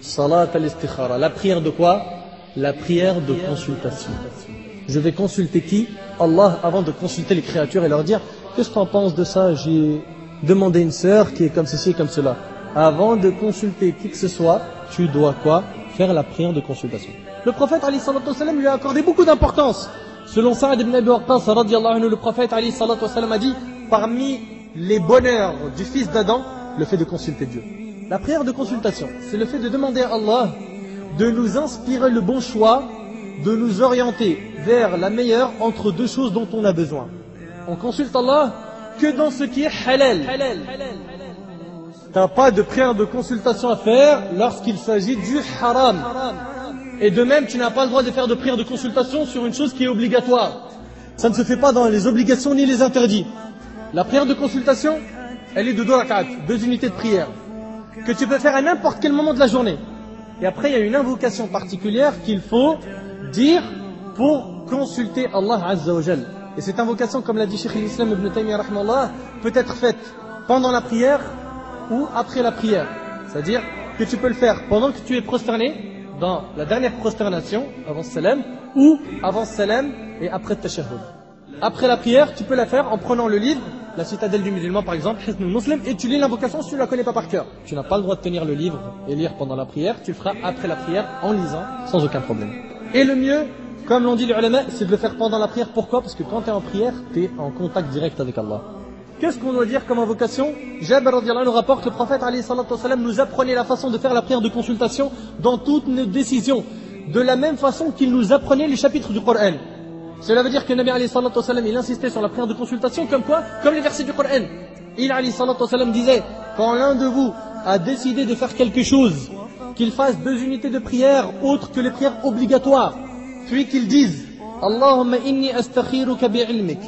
Salat al-istikhara. La prière de quoi? La prière de consultation. Je vais consulter qui? Allah, avant de consulter les créatures et leur dire qu'est-ce que tu en penses de ça? J'ai demandé une sœur qui est comme ceci et comme cela. Avant de consulter qui que ce soit, tu dois quoi? Faire la prière de consultation. Le prophète alayhi salatu wassalam lui a accordé beaucoup d'importance. Selon Sa'ad ibn Abi Waqqas radiyallahu anhu, le prophète alayhi salatu wassalam a dit parmi les bonheurs du fils d'Adam, le fait de consulter Dieu. La prière de consultation, c'est le fait de demander à Allah de nous inspirer le bon choix, de nous orienter vers la meilleure entre deux choses dont on a besoin. On consulte Allah que dans ce qui est halal. Tu n'as pas de prière de consultation à faire lorsqu'il s'agit du haram. Et de même, tu n'as pas le droit de faire de prière de consultation sur une chose qui est obligatoire. Ça ne se fait pas dans les obligations ni les interdits. La prière de consultation, elle est de 2 rak'at, 2 unités de prière, que tu peux faire à n'importe quel moment de la journée. Et après, il y a une invocation particulière qu'il faut dire pour consulter Allah Azza wa Jal. Et cette invocation, comme l'a dit Cheikh l'Islam Ibn Taymiyyah rahimahullah, peut être faite pendant la prière ou après la prière. C'est-à-dire que tu peux le faire pendant que tu es prosterné, dans la dernière prosternation, avant salam, ou avant salam et après tashahhud. Après la prière, tu peux la faire en prenant le livre, la citadelle du musulman par exemple, Hisnul Muslim, et tu lis l'invocation si tu ne la connais pas par cœur. Tu n'as pas le droit de tenir le livre et lire pendant la prière, tu le feras après la prière en lisant, sans aucun problème. Et le mieux, comme l'ont dit les ulama, c'est de le faire pendant la prière. Pourquoi? Parce que quand tu es en prière, tu es en contact direct avec Allah. Qu'est-ce qu'on doit dire comme invocation? Jabir radiyallahu anhu rapporte, le prophète alayhi salatu wassalam nous apprenait la façon de faire la prière de consultation dans toutes nos décisions, de la même façon qu'il nous apprenait les chapitres du Coran. Cela veut dire que Nabi alayhi salatu wassalam, il insistait sur la prière de consultation comme quoi? Comme les versets du Coran. Il alayhi salatu wassalam disait, quand l'un de vous a décidé de faire quelque chose, qu'il fasse 2 unités de prière autres que les prières obligatoires, puis qu'il dise Allahumma inni astakhiruka bi'ilmik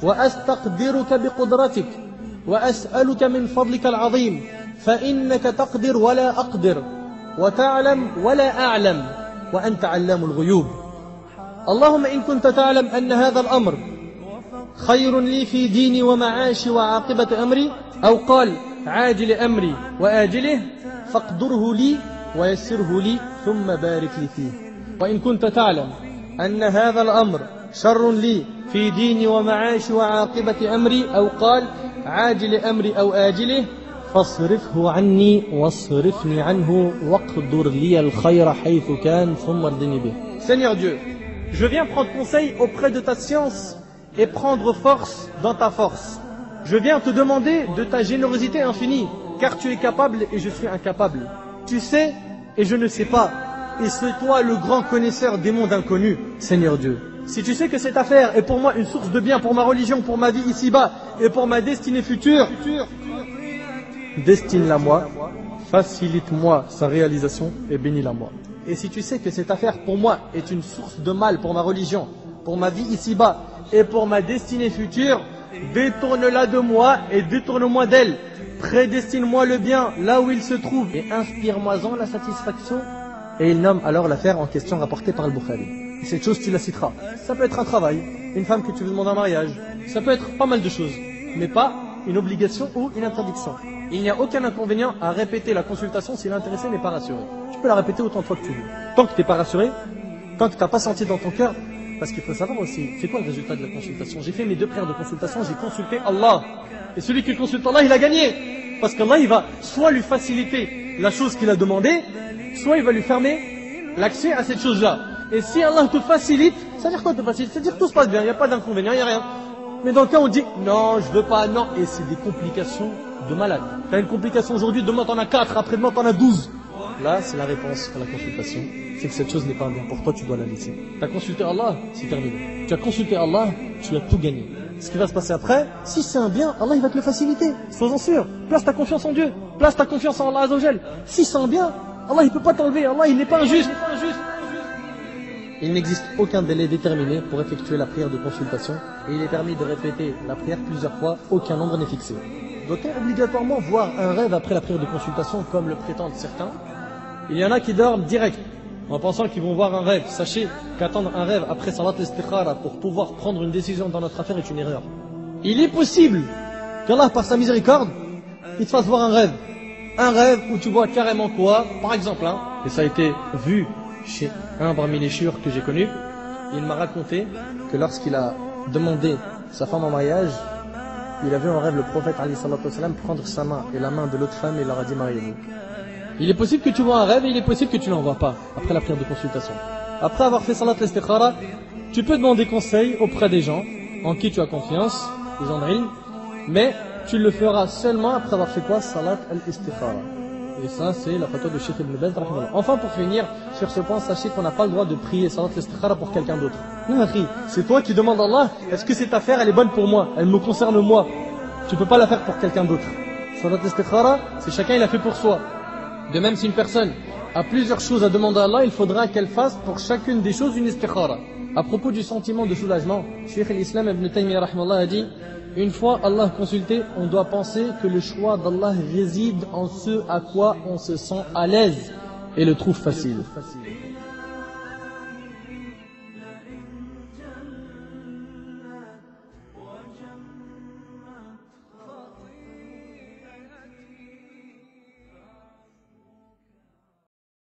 wa astaqdiruka biqudratik wa as'aluka min fadlika al-'azim fa innaka taqdir wa la aqdir wa ta'lam wa la a'lam wa anta 'allamul ghuyub. Allahumma in kunta ta'lam anna hadha al-amr khayrun li fi dini wa ma'ashi wa 'aqibati amri aw qala 'ajil amri wa ajilihi faqdirhu li wa yassirhu li thumma barik li fihi. وإن كنت تعلم أن هذا الأمر شر لي في ديني ومعاشي وعاقبة أمري أو قال عاجل أمري أو آجله فاصرفه عني واصرفني عنه واقدر لي الخير حيث كان ثم ارضني به. Seigneur Dieu, je viens prendre conseil auprès de ta science et prendre force dans ta force. Je viens te demander de ta générosité infinie, car tu es capable et je suis incapable. Tu sais et je ne sais pas. Et c'est toi le grand connaisseur des mondes inconnus, Seigneur Dieu. Si tu sais que cette affaire est pour moi une source de bien pour ma religion, pour ma vie ici-bas et pour ma destinée future, destine-la moi, facilite-moi sa réalisation et bénis-la moi. Et si tu sais que cette affaire pour moi est une source de mal pour ma religion, pour ma vie ici-bas et pour ma destinée future, détourne-la de moi et détourne-moi d'elle. Prédestine-moi le bien là où il se trouve et inspire-moi-en la satisfaction. Et il nomme alors l'affaire en question rapportée par Al-Bukhari. Cette chose, tu la citeras. Ça peut être un travail, une femme que tu veux demander en mariage. Ça peut être pas mal de choses, mais pas une obligation ou une interdiction. Il n'y a aucun inconvénient à répéter la consultation si l'intéressé n'est pas rassuré. Tu peux la répéter autant de fois que tu veux. Tant que tu n'es pas rassuré, tant que tu n'as pas senti dans ton cœur, parce qu'il faut savoir aussi, c'est quoi le résultat de la consultation? J'ai fait mes 2 prières de consultation, j'ai consulté Allah. Et celui qui consulte Allah, il a gagné. Parce qu'Allah, il va soit lui faciliter la chose qu'il a demandée, soit il va lui fermer l'accès à cette chose-là. Et si Allah te facilite, ça veut dire quoi te facilite? C'est-à-dire que tout se passe bien, il n'y a pas d'inconvénient, il n'y a rien. Mais dans le cas où on dit non, je veux pas, non, et c'est des complications de malade. Tu as une complication aujourd'hui, demain t'en as 4, après-demain t'en as 12. Là, c'est la réponse à la consultation. C'est que cette chose n'est pas bien pour toi, tu dois la laisser. Tu as consulté Allah, c'est terminé. Tu as consulté Allah, tu as tout gagné. Ce qui va se passer après, si c'est un bien, Allah il va te le faciliter. Sois-en sûr. Place ta confiance en Dieu. Place ta confiance en Allah Azza wa Jal. Si c'est un bien, Allah il ne peut pas t'enlever. Allah il n'est pas injuste. Il n'existe aucun délai déterminé pour effectuer la prière de consultation et il est permis de répéter la prière plusieurs fois, aucun nombre n'est fixé. Doit-on obligatoirement voir un rêve après la prière de consultation comme le prétendent certains? Il y en a qui dorment direct. en pensant qu'ils vont voir un rêve. Sachez qu'attendre un rêve après salat al-istikhara pour pouvoir prendre une décision dans notre affaire est une erreur. Il est possible qu'Allah, par sa miséricorde, il te fasse voir un rêve. Un rêve où tu vois carrément quoi, par exemple, et ça a été vu chez un parmi les chieurs que j'ai connu, il m'a raconté que lorsqu'il a demandé sa femme en mariage, il a vu en rêve le prophète alayhi salatu wassalam prendre sa main et la main de l'autre femme et il leur a dit mariez-vous. Il est possible que tu vois un rêve et il est possible que tu n'en vois pas après la prière de consultation. Après avoir fait salat al-istikhara, tu peux demander conseil auprès des gens en qui tu as confiance, les gens d'ilm, mais tu le feras seulement après avoir fait quoi? Salat al-istikhara. Et ça, c'est la fatwa de Cheikh Ibn Baz. Enfin, pour finir, sur ce point, sachez qu'on n'a pas le droit de prier salat al-istikhara pour quelqu'un d'autre. Non, c'est toi qui demandes à Allah, est-ce que cette affaire, elle est bonne pour moi? Elle me concerne moi. Tu peux pas la faire pour quelqu'un d'autre. Salat al-istikhara, c'est chacun, il a fait pour soi. De même, si une personne a plusieurs choses à demander à Allah, il faudra qu'elle fasse pour chacune des choses une istikhara. À propos du sentiment de soulagement, Cheikh l'Islam Ibn Taymiyyah a dit: une fois Allah consulté, on doit penser que le choix d'Allah réside en ce à quoi on se sent à l'aise et le trouve facile.